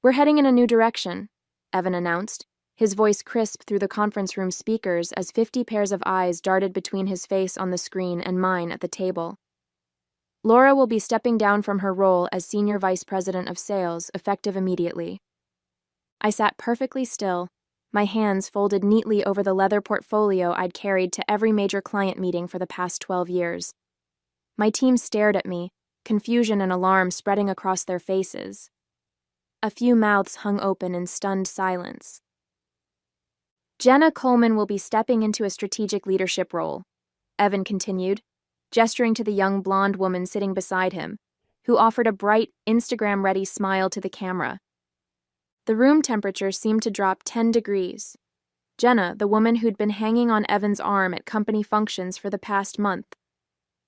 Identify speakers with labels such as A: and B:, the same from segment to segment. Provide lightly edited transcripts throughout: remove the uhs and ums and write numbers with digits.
A: "We're heading in a new direction," Evan announced, his voice crisp through the conference room speakers as 50 pairs of eyes darted between his face on the screen and mine at the table. "Laura will be stepping down from her role as Senior Vice President of Sales, effective immediately." I sat perfectly still, my hands folded neatly over the leather portfolio I'd carried to every major client meeting for the past 12 years. My team stared at me, confusion and alarm spreading across their faces. A few mouths hung open in stunned silence. "Jenna Coleman will be stepping into a strategic leadership role," Evan continued, gesturing to the young blonde woman sitting beside him, who offered a bright, Instagram-ready smile to the camera. The room temperature seemed to drop 10 degrees. Jenna, the woman who'd been hanging on Evan's arm at company functions for the past month.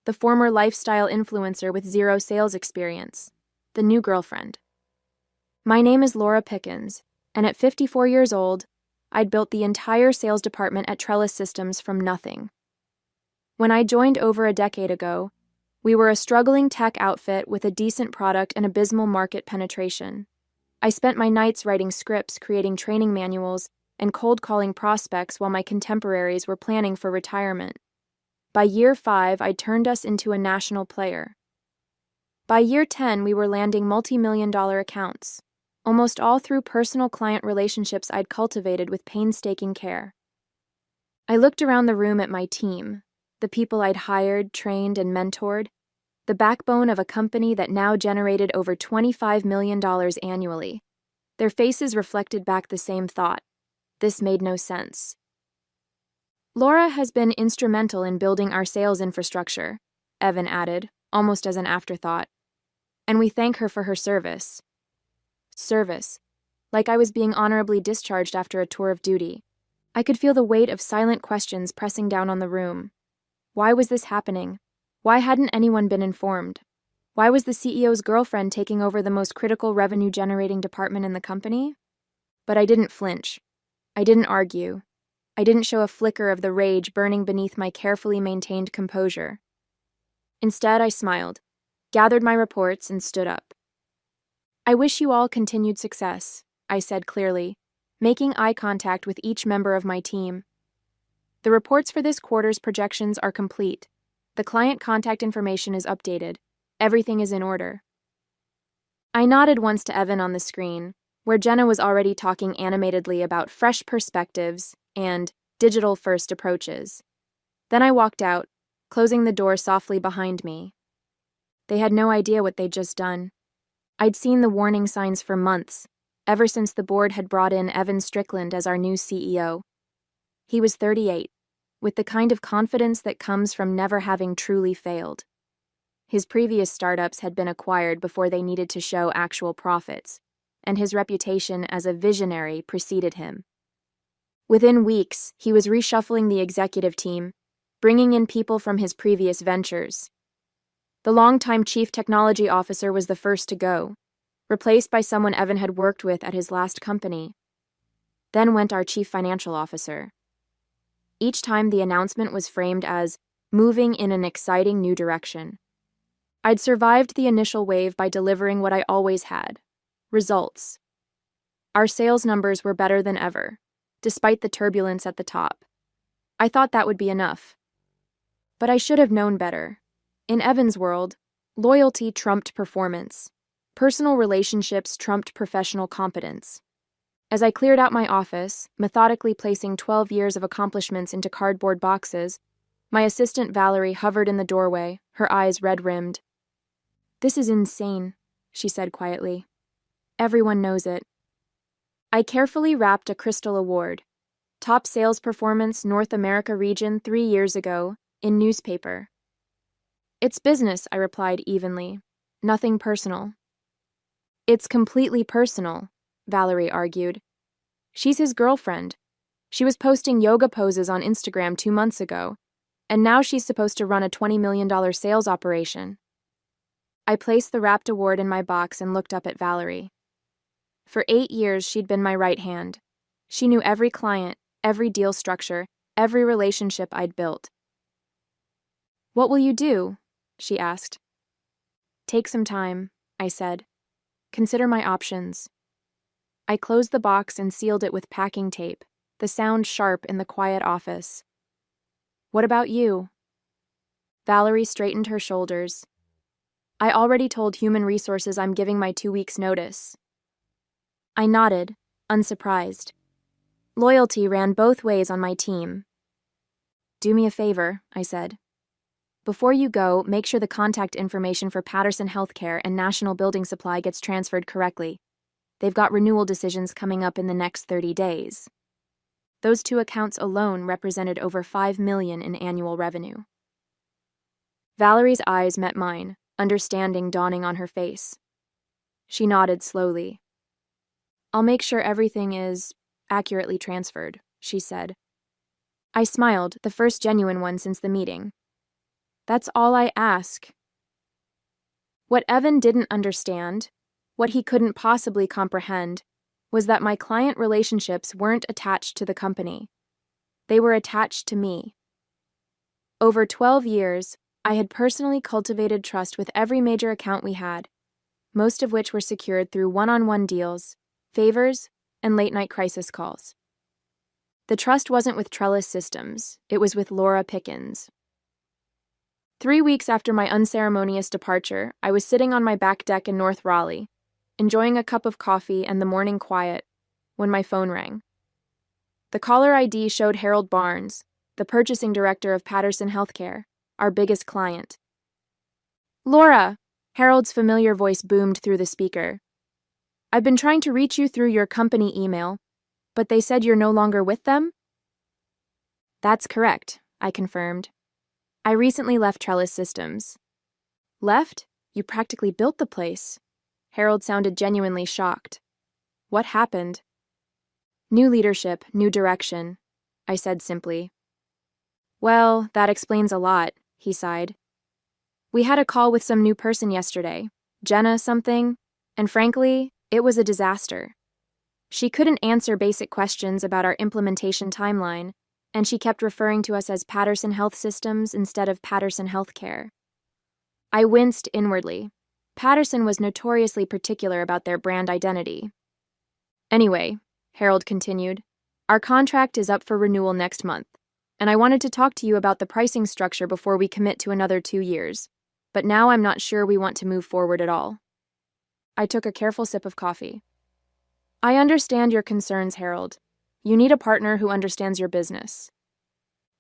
A: The former lifestyle influencer with zero sales experience. The new girlfriend. "My name is Laura Pickens, and at 54 years old, I'd built the entire sales department at Trellis Systems from nothing. When I joined over a decade ago, we were a struggling tech outfit with a decent product and abysmal market penetration. I spent my nights writing scripts, creating training manuals, and cold calling prospects while my contemporaries were planning for retirement. By year 5, I'd turned us into a national player. By year 10, we were landing multi-million-dollar accounts, almost all through personal client relationships I'd cultivated with painstaking care." I looked around the room at my team, the people I'd hired, trained, and mentored, the backbone of a company that now generated over $25 million annually. Their faces reflected back the same thought. This made no sense. "Laura has been instrumental in building our sales infrastructure," Evan added, almost as an afterthought. "And we thank her for her service." Service. Like I was being honorably discharged after a tour of duty. I could feel the weight of silent questions pressing down on the room. Why was this happening? Why hadn't anyone been informed? Why was the CEO's girlfriend taking over the most critical revenue-generating department in the company? But I didn't flinch. I didn't argue. I didn't show a flicker of the rage burning beneath my carefully maintained composure. Instead, I smiled, gathered my reports, and stood up. "I wish you all continued success," I said clearly, making eye contact with each member of my team. "The reports for this quarter's projections are complete. The client contact information is updated. Everything is in order." I nodded once to Evan on the screen, where Jenna was already talking animatedly about fresh perspectives and digital-first approaches. Then I walked out, closing the door softly behind me. They had no idea what they'd just done. I'd seen the warning signs for months, ever since the board had brought in Evan Strickland as our new CEO. He was 38, with the kind of confidence that comes from never having truly failed. His previous startups had been acquired before they needed to show actual profits, and his reputation as a visionary preceded him. Within weeks, he was reshuffling the executive team, bringing in people from his previous ventures. The longtime chief technology officer was the first to go, replaced by someone Evan had worked with at his last company. Then went our chief financial officer. Each time the announcement was framed as moving in an exciting new direction. I'd survived the initial wave by delivering what I always had: results. Our sales numbers were better than ever, despite the turbulence at the top. I thought that would be enough. But I should have known better. In Evan's world, loyalty trumped performance. Personal relationships trumped professional competence. As I cleared out my office, methodically placing 12 years of accomplishments into cardboard boxes, my assistant Valerie hovered in the doorway, her eyes red-rimmed. "This is insane," she said quietly. "Everyone knows it." I carefully wrapped a crystal award, top sales performance North America region 3 years ago, in newspaper. "It's business," I replied evenly. "Nothing personal." "It's completely personal," Valerie argued. "She's his girlfriend. She was posting yoga poses on Instagram 2 months ago, and now she's supposed to run a $20 million sales operation." I placed the wrapped award in my box and looked up at Valerie. For 8 years, she'd been my right hand. She knew every client, every deal structure, every relationship I'd built. "What will you do?" she asked. "Take some time," I said. "Consider my options." I closed the box and sealed it with packing tape, the sound sharp in the quiet office. What about you? Valerie straightened her shoulders. I already told Human Resources I'm giving my 2 weeks' notice. I nodded, unsurprised. Loyalty ran both ways on my team. Do me a favor, I said. Before you go, make sure the contact information for Patterson Healthcare and National Building Supply gets transferred correctly. They've got renewal decisions coming up in the next 30 days. Those 2 accounts alone represented over $5 million in annual revenue. Valerie's eyes met mine, understanding dawning on her face. She nodded slowly. I'll make sure everything is accurately transferred, she said. I smiled, the first genuine one since the meeting. That's all I ask. What Evan didn't understand, what he couldn't possibly comprehend, was that my client relationships weren't attached to the company. They were attached to me. Over 12 years, I had personally cultivated trust with every major account we had, most of which were secured through one-on-one deals, favors, and late-night crisis calls. The trust wasn't with Trellis Systems, it was with Laura Pickens. 3 weeks after my unceremonious departure, I was sitting on my back deck in North Raleigh, enjoying a cup of coffee and the morning quiet, when my phone rang. The caller ID showed Harold Barnes, the purchasing director of Patterson Healthcare, our biggest client. Laura, Harold's familiar voice boomed through the speaker. I've been trying to reach you through your company email, but they said you're no longer with them? That's correct, I confirmed. I recently left Trellis Systems. Left? You practically built the place. Harold sounded genuinely shocked. What happened? New leadership, new direction, I said simply. Well, that explains a lot, he sighed. We had a call with some new person yesterday, Jenna something, and frankly, it was a disaster. She couldn't answer basic questions about our implementation timeline, and she kept referring to us as Patterson Health Systems instead of Patterson Healthcare. I winced inwardly. Patterson was notoriously particular about their brand identity. Anyway, Harold continued, our contract is up for renewal next month, and I wanted to talk to you about the pricing structure before we commit to another 2 years, but now I'm not sure we want to move forward at all. I took a careful sip of coffee. I understand your concerns, Harold. You need a partner who understands your business.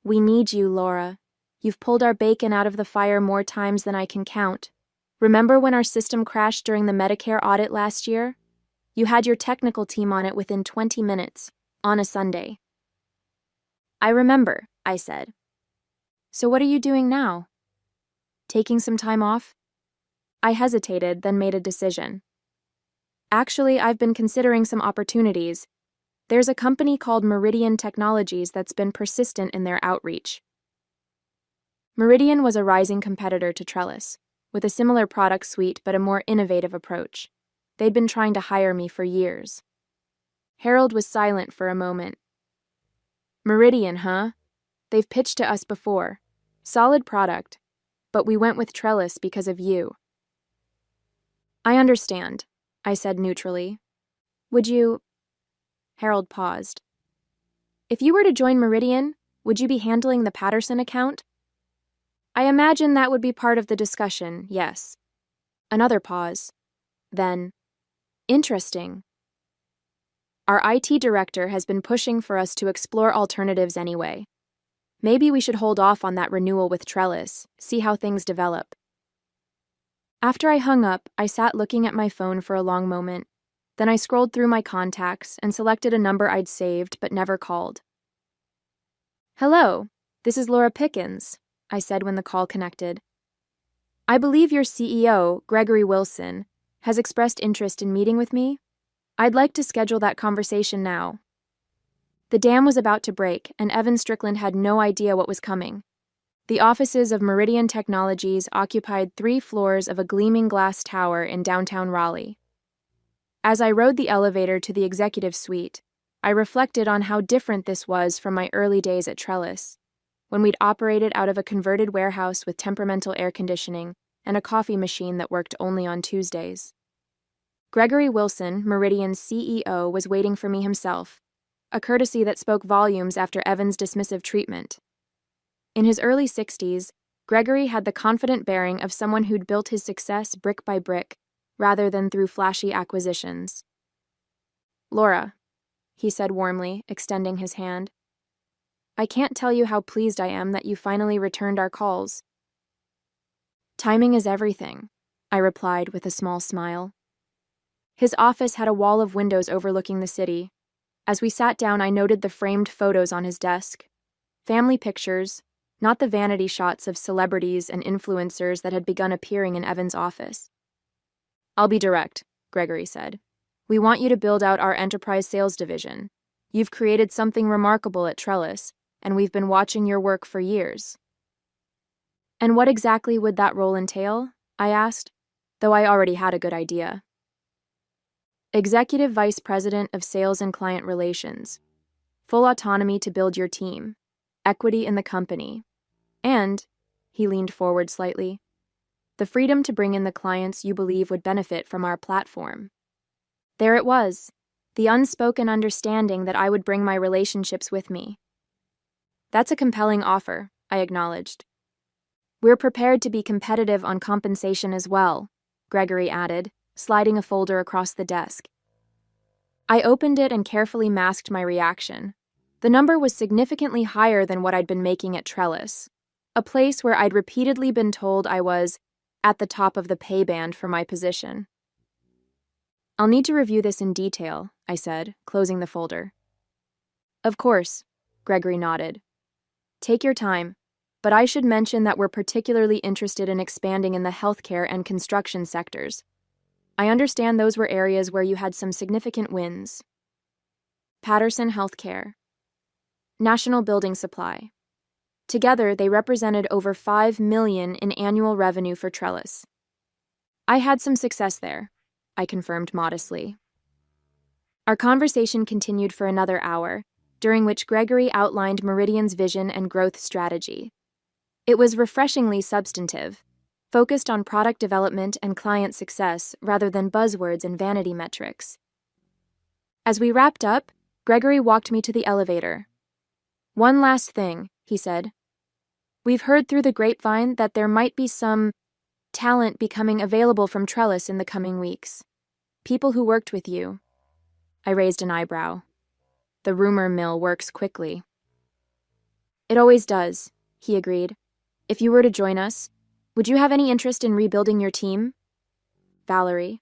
A: We need you, Laura. You've pulled our bacon out of the fire more times than I can count. Remember when our system crashed during the Medicare audit last year? You had your technical team on it within 20 minutes, on a Sunday. I remember, I said. So what are you doing now? Taking some time off? I hesitated, then made a decision. Actually, I've been considering some opportunities. There's a company called Meridian Technologies that's been persistent in their outreach. Meridian was a rising competitor to Trellis, with a similar product suite but a more innovative approach. They'd been trying to hire me for years. Harold was silent for a moment. Meridian, huh? They've pitched to us before. Solid product, but we went with Trellis because of you. I understand, I said neutrally. Would you... Harold paused. If you were to join Meridian, would you be handling the Patterson account? I imagine that would be part of the discussion, yes. Another pause. Then, interesting. Our IT director has been pushing for us to explore alternatives anyway. Maybe we should hold off on that renewal with Trellis, see how things develop. After I hung up, I sat looking at my phone for a long moment. Then I scrolled through my contacts and selected a number I'd saved but never called. Hello, this is Laura Pickens, I said when the call connected. I believe your CEO, Gregory Wilson, has expressed interest in meeting with me. I'd like to schedule that conversation now. The dam was about to break, and Evan Strickland had no idea what was coming. The offices of Meridian Technologies occupied 3 floors of a gleaming glass tower in downtown Raleigh. As I rode the elevator to the executive suite, I reflected on how different this was from my early days at Trellis, when we'd operated out of a converted warehouse with temperamental air conditioning and a coffee machine that worked only on Tuesdays. Gregory Wilson, Meridian's CEO, was waiting for me himself, a courtesy that spoke volumes after Evan's dismissive treatment. In his early 60s, Gregory had the confident bearing of someone who'd built his success brick by brick, rather than through flashy acquisitions. "Laura," he said warmly, extending his hand. "I can't tell you how pleased I am that you finally returned our calls." "Timing is everything," I replied with a small smile. His office had a wall of windows overlooking the city. As we sat down, I noted the framed photos on his desk. Family pictures, not the vanity shots of celebrities and influencers that had begun appearing in Evan's office. "I'll be direct," Gregory said. "We want you to build out our enterprise sales division. You've created something remarkable at Trellis, and we've been watching your work for years." "And what exactly would that role entail?" I asked, though I already had a good idea. "Executive Vice President of Sales and Client Relations. Full autonomy to build your team. Equity in the company. And," he leaned forward slightly, "the freedom to bring in the clients you believe would benefit from our platform." There it was, the unspoken understanding that I would bring my relationships with me. "That's a compelling offer," I acknowledged. "We're prepared to be competitive on compensation as well," Gregory added, sliding a folder across the desk. I opened it and carefully masked my reaction. The number was significantly higher than what I'd been making at Trellis, a place where I'd repeatedly been told I was at the top of the pay band for my position. "I'll need to review this in detail," I said, closing the folder. "Of course," Gregory nodded. "Take your time, but I should mention that we're particularly interested in expanding in the healthcare and construction sectors. I understand those were areas where you had some significant wins." Patterson Healthcare. National Building Supply. Together, they represented over $5 million in annual revenue for Trellis. "I had some success there," I confirmed modestly. Our conversation continued for another hour, during which Gregory outlined Meridian's vision and growth strategy. It was refreshingly substantive, focused on product development and client success rather than buzzwords and vanity metrics. As we wrapped up, Gregory walked me to the elevator. "One last thing," he said. "We've heard through the grapevine that there might be some talent becoming available from Trellis in the coming weeks. People who worked with you." I raised an eyebrow. "The rumor mill works quickly." "It always does," he agreed. "If you were to join us, would you have any interest in rebuilding your team?" Valerie.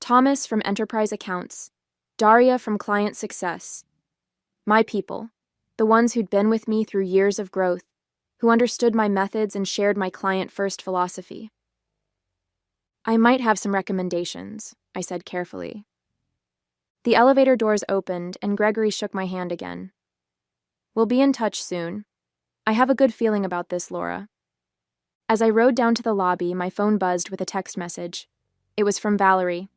A: Thomas from Enterprise Accounts. Daria from Client Success. My people, the ones who'd been with me through years of growth, who understood my methods and shared my client-first philosophy. "I might have some recommendations," I said carefully. The elevator doors opened, and Gregory shook my hand again. "We'll be in touch soon. I have a good feeling about this, Laura." As I rode down to the lobby, my phone buzzed with a text message. It was from Valerie.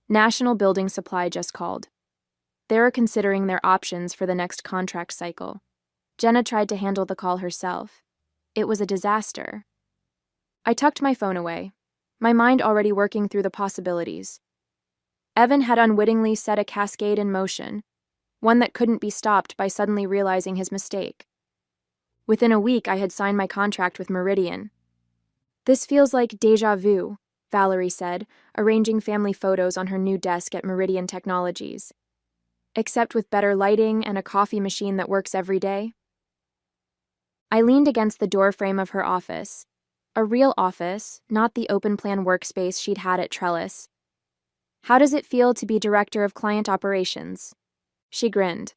A: National Building Supply just called. They're considering their options for the next contract cycle. Jenna tried to handle the call herself. It was a disaster. I tucked my phone away, my mind already working through the possibilities. Evan had unwittingly set a cascade in motion, one that couldn't be stopped by suddenly realizing his mistake. Within a week, I had signed my contract with Meridian. "This feels like déjà vu," Valerie said, arranging family photos on her new desk at Meridian Technologies. "Except with better lighting and a coffee machine that works every day." I leaned against the doorframe of her office. A real office, not the open-plan workspace she'd had at Trellis. "How does it feel to be Director of Client Operations?" She grinned.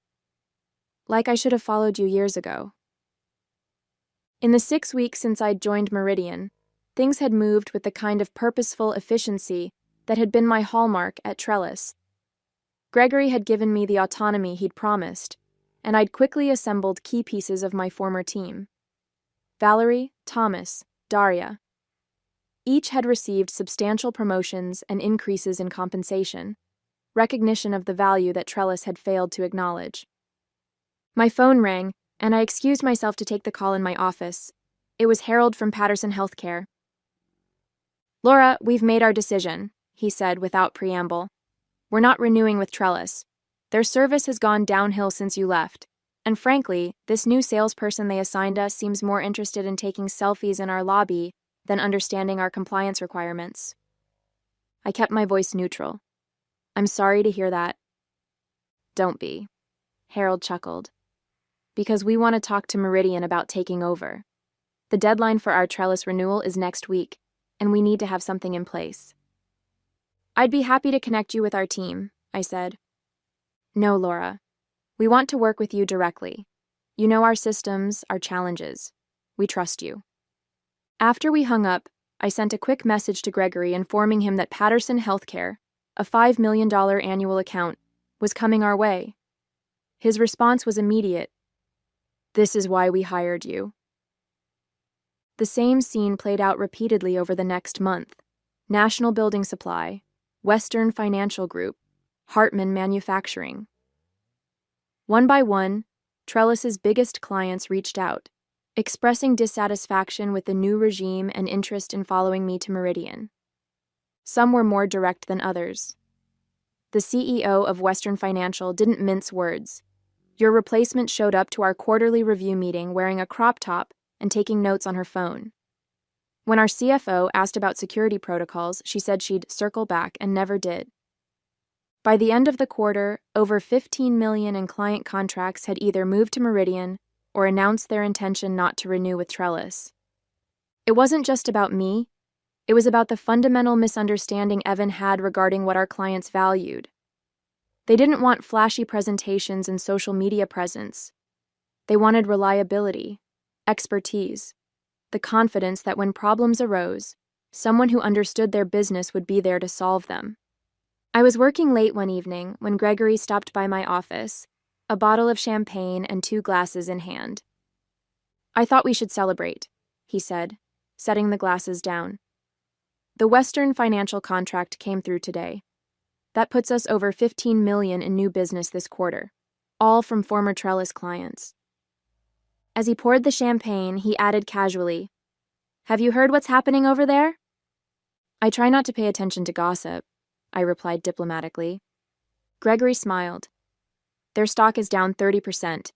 A: "Like I should have followed you years ago." In the 6 weeks since I'd joined Meridian, things had moved with the kind of purposeful efficiency that had been my hallmark at Trellis. Gregory had given me the autonomy he'd promised, and I'd quickly assembled key pieces of my former team. Valerie, Thomas, Daria. Each had received substantial promotions and increases in compensation, recognition of the value that Trellis had failed to acknowledge. My phone rang, and I excused myself to take the call in my office. It was Harold from Patterson Healthcare. "Laura, we've made our decision," he said without preamble. We're not renewing with Trellis. Their service has gone downhill since you left. And frankly, this new salesperson they assigned us seems more interested in taking selfies in our lobby than understanding our compliance requirements. I kept my voice neutral. I'm sorry to hear that. Don't be. Harold chuckled. Because we want to talk to Meridian about taking over. The deadline for our Trellis renewal is next week, and we need to have something in place. I'd be happy to connect you with our team, I said. No, Laura. We want to work with you directly. You know our systems, our challenges. We trust you. After we hung up, I sent a quick message to Gregory informing him that Patterson Healthcare, a $5 million annual account, was coming our way. His response was immediate. This is why we hired you. The same scene played out repeatedly over the next month. National Building Supply, Western Financial Group, Hartman Manufacturing. One by one, Trellis's biggest clients reached out, expressing dissatisfaction with the new regime and interest in following me to Meridian. Some were more direct than others. The CEO of Western Financial didn't mince words. Your replacement showed up to our quarterly review meeting wearing a crop top and taking notes on her phone. When our CFO asked about security protocols, she said she'd circle back and never did. By the end of the quarter, over $15 million in client contracts had either moved to Meridian or announced their intention not to renew with Trellis. It wasn't just about me. It was about the fundamental misunderstanding Evan had regarding what our clients valued. They didn't want flashy presentations and social media presence. They wanted reliability, expertise, the confidence that when problems arose, someone who understood their business would be there to solve them. I was working late one evening when Gregory stopped by my office, a bottle of champagne and 2 glasses in hand. I thought we should celebrate, he said, setting the glasses down. The Western Financial contract came through today. That puts us over $15 million in new business this quarter, all from former Trellis clients. As he poured the champagne, he added casually, "Have you heard what's happening over there?" I try not to pay attention to gossip, I replied diplomatically. Gregory smiled. Their stock is down 30%.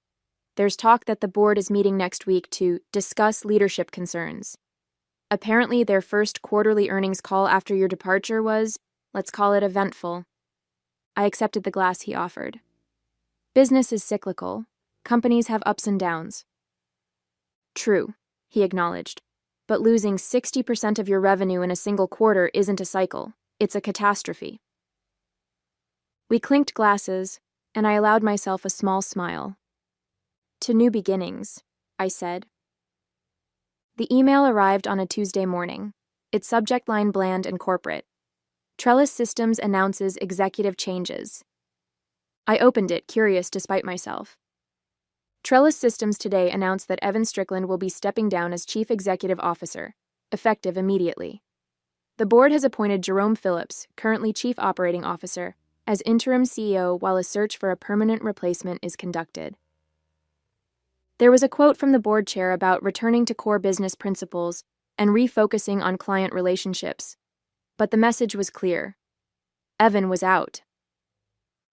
A: There's talk that the board is meeting next week to discuss leadership concerns. Apparently, their first quarterly earnings call after your departure was, let's call it, eventful. I accepted the glass he offered. Business is cyclical. Companies have ups and downs. True, he acknowledged. But losing 60% of your revenue in a single quarter isn't a cycle. It's a catastrophe. We clinked glasses, and I allowed myself a small smile. To new beginnings, I said. The email arrived on a Tuesday morning, its subject line bland and corporate. Trellis Systems announces executive changes. I opened it, curious despite myself. Trellis Systems today announced that Evan Strickland will be stepping down as Chief Executive Officer, effective immediately. The board has appointed Jerome Phillips, currently Chief Operating Officer, as interim CEO while a search for a permanent replacement is conducted. There was a quote from the board chair about returning to core business principles and refocusing on client relationships. But the message was clear. Evan was out.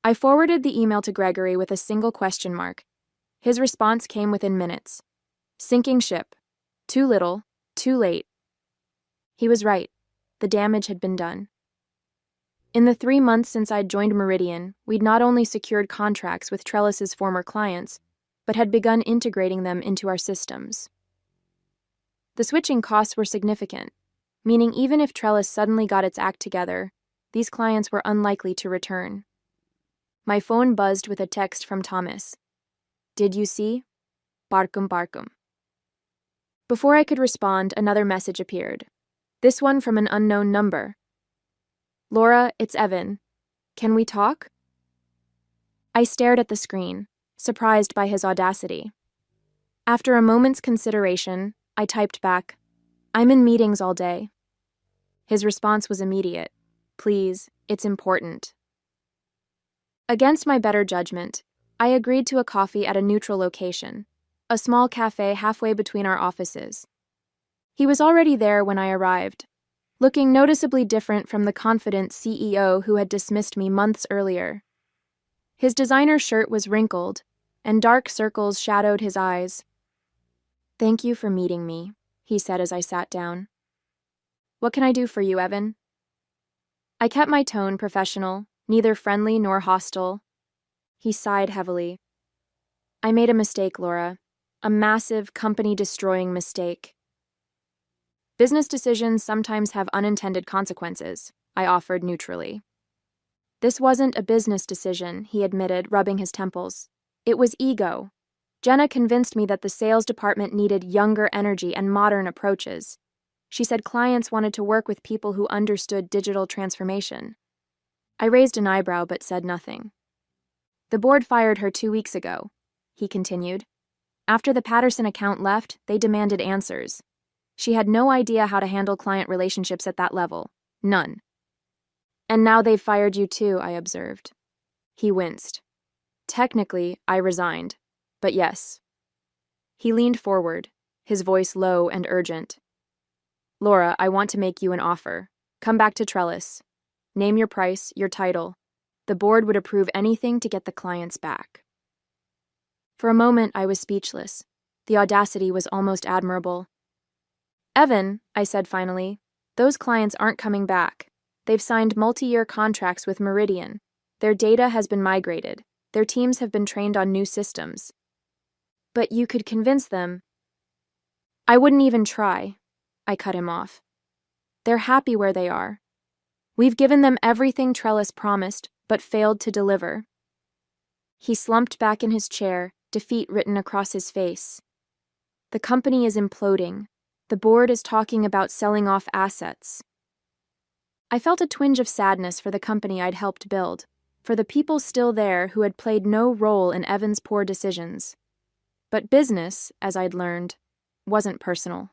A: I forwarded the email to Gregory with a single question mark. His response came within minutes. Sinking ship. Too little, too late. He was right. The damage had been done. In the 3 months since I'd joined Meridian, we'd not only secured contracts with Trellis's former clients, but had begun integrating them into our systems. The switching costs were significant, meaning even if Trellis suddenly got its act together, these clients were unlikely to return. My phone buzzed with a text from Thomas. Did you see? Barkum barkum. Before I could respond, another message appeared. This one from an unknown number. Laura, it's Evan. Can we talk? I stared at the screen, surprised by his audacity. After a moment's consideration, I typed back, I'm in meetings all day. His response was immediate. Please, it's important. Against my better judgment, I agreed to a coffee at a neutral location, a small cafe halfway between our offices. He was already there when I arrived. looking noticeably different from the confident CEO who had dismissed me months earlier. His designer shirt was wrinkled, and dark circles shadowed his eyes. "Thank you for meeting me," he said as I sat down. "What can I do for you, Evan?" I kept my tone professional, neither friendly nor hostile. He sighed heavily. "I made a mistake, Laura. A massive, company-destroying mistake." "Business decisions sometimes have unintended consequences," I offered neutrally. "This wasn't a business decision," he admitted, rubbing his temples. "It was ego. Jenna convinced me that the sales department needed younger energy and modern approaches. She said clients wanted to work with people who understood digital transformation." I raised an eyebrow but said nothing. "The board fired her 2 weeks ago," he continued. "After the Patterson account left, they demanded answers. She had no idea how to handle client relationships at that level. None." "And now they've fired you too," I observed. He winced. "Technically, I resigned. But yes." He leaned forward, his voice low and urgent. "Laura, I want to make you an offer. Come back to Trellis. Name your price, your title. The board would approve anything to get the clients back." For a moment, I was speechless. The audacity was almost admirable. "Evan," I said finally, "those clients aren't coming back. They've signed multi-year contracts with Meridian. Their data has been migrated. Their teams have been trained on new systems." "But you could convince them." "I wouldn't even try," I cut him off. "They're happy where they are. We've given them everything Trellis promised, but failed to deliver." He slumped back in his chair, defeat written across his face. "The company is imploding. The board is talking about selling off assets." I felt a twinge of sadness for the company I'd helped build, for the people still there who had played no role in Evan's poor decisions. But business, as I'd learned, wasn't personal.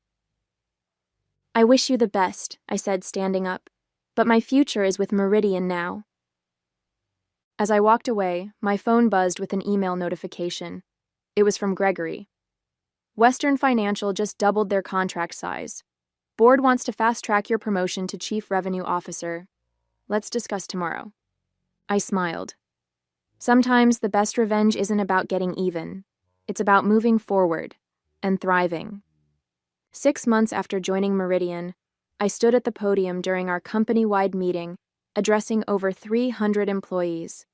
A: "I wish you the best," I said, standing up, "but my future is with Meridian now." As I walked away, my phone buzzed with an email notification. It was from Gregory. "Western Financial just doubled their contract size. Board wants to fast-track your promotion to Chief Revenue Officer. Let's discuss tomorrow." I smiled. Sometimes the best revenge isn't about getting even. It's about moving forward and thriving. 6 months after joining Meridian, I stood at the podium during our company-wide meeting, addressing over 300 employees.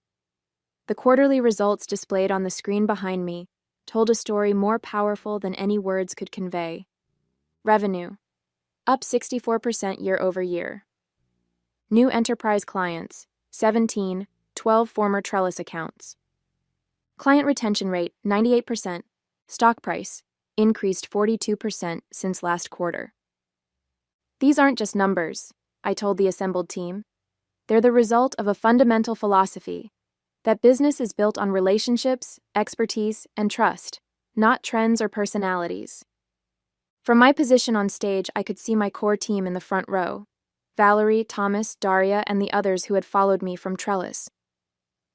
A: The quarterly results displayed on the screen behind me told a story more powerful than any words could convey. Revenue, up 64% year over year. New enterprise clients, 17, 12 former Trellis accounts. Client retention rate, 98%. Stock price, increased 42% since last quarter. "These aren't just numbers," I told the assembled team. "They're the result of a fundamental philosophy, that business is built on relationships, expertise, and trust, not trends or personalities." From my position on stage, I could see my core team in the front row: Valerie, Thomas, Daria, and the others who had followed me from Trellis.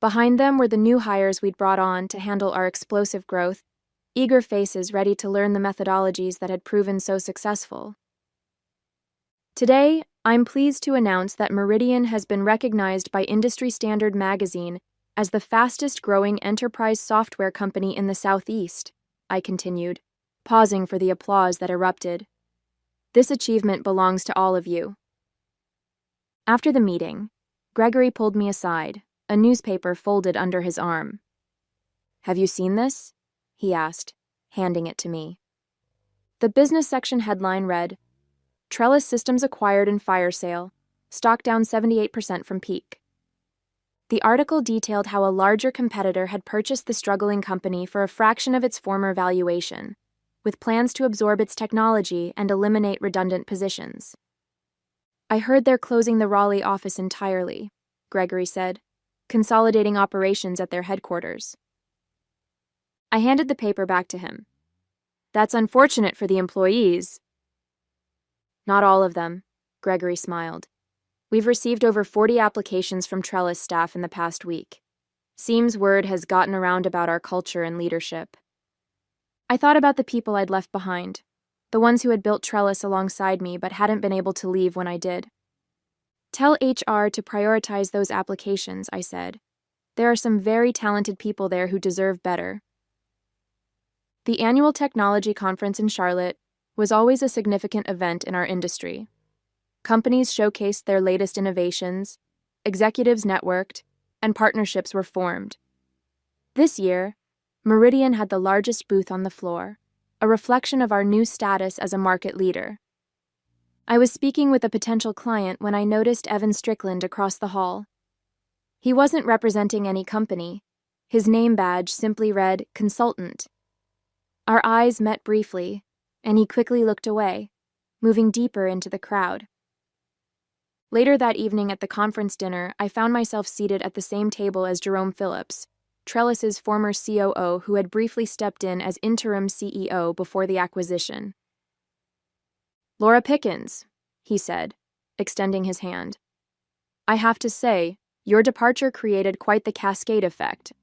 A: Behind them were the new hires we'd brought on to handle our explosive growth, eager faces ready to learn the methodologies that had proven so successful. Today, I'm pleased to announce that Meridian has been recognized by Industry Standard magazine as the fastest-growing enterprise software company in the Southeast, I continued, pausing for the applause that erupted. "This achievement belongs to all of you." After the meeting, Gregory pulled me aside, a newspaper folded under his arm. "Have you seen this?" he asked, handing it to me. The business section headline read, "Trellis Systems acquired in fire sale, stock down 78% from peak." The article detailed how a larger competitor had purchased the struggling company for a fraction of its former valuation, with plans to absorb its technology and eliminate redundant positions. "I heard they're closing the Raleigh office entirely," Gregory said, "consolidating operations at their headquarters." I handed the paper back to him. "That's unfortunate for the employees." "Not all of them," Gregory smiled. "We've received over 40 applications from Trellis staff in the past week. Seems word has gotten around about our culture and leadership." I thought about the people I'd left behind, the ones who had built Trellis alongside me but hadn't been able to leave when I did. Tell HR to prioritize those applications, I said. There are some very talented people there who deserve better. The annual technology conference in Charlotte was always a significant event in our industry. Companies showcased their latest innovations, executives networked, and partnerships were formed. This year, Meridian had the largest booth on the floor, a reflection of our new status as a market leader. I was speaking with a potential client when I noticed Evan Strickland across the hall. He wasn't representing any company. His name badge simply read consultant. Our eyes met briefly, and he quickly looked away, moving deeper into the crowd. Later that evening at the conference dinner, I found myself seated at the same table as Jerome Phillips, Trellis's former COO who had briefly stepped in as interim CEO before the acquisition. "Laura Pickens," he said, extending his hand. "I have to say, your departure created quite the cascade effect."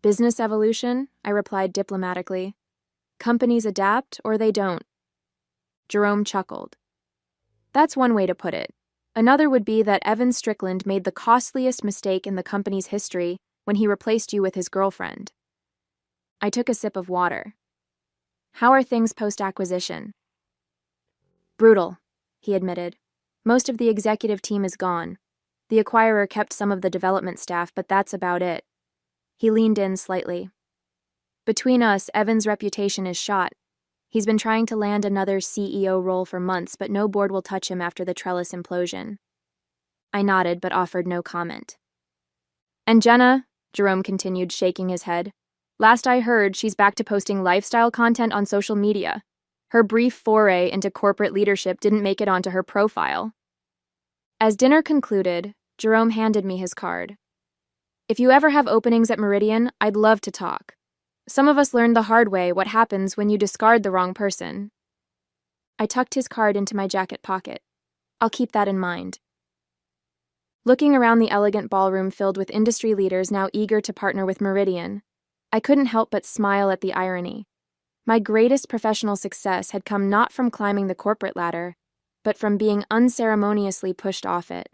A: "Business evolution," I replied diplomatically. "Companies adapt or they don't." Jerome chuckled. "That's one way to put it. Another would be that Evan Strickland made the costliest mistake in the company's history when he replaced you with his girlfriend." I took a sip of water. "How are things post-acquisition?" "Brutal," he admitted. "Most of the executive team is gone. The acquirer kept some of the development staff, but that's about it." He leaned in slightly. "Between us, Evan's reputation is shot. He's been trying to land another CEO role for months, but no board will touch him after the Trellis implosion." I nodded, but offered no comment. "And Jenna," Jerome continued, shaking his head, "last I heard, she's back to posting lifestyle content on social media. Her brief foray into corporate leadership didn't make it onto her profile." As dinner concluded, Jerome handed me his card. "If you ever have openings at Meridian, I'd love to talk. Some of us learned the hard way what happens when you discard the wrong person." I tucked his card into my jacket pocket. I'll keep that in mind. Looking around the elegant ballroom filled with industry leaders now eager to partner with Meridian, I couldn't help but smile at the irony. My greatest professional success had come not from climbing the corporate ladder, but from being unceremoniously pushed off it.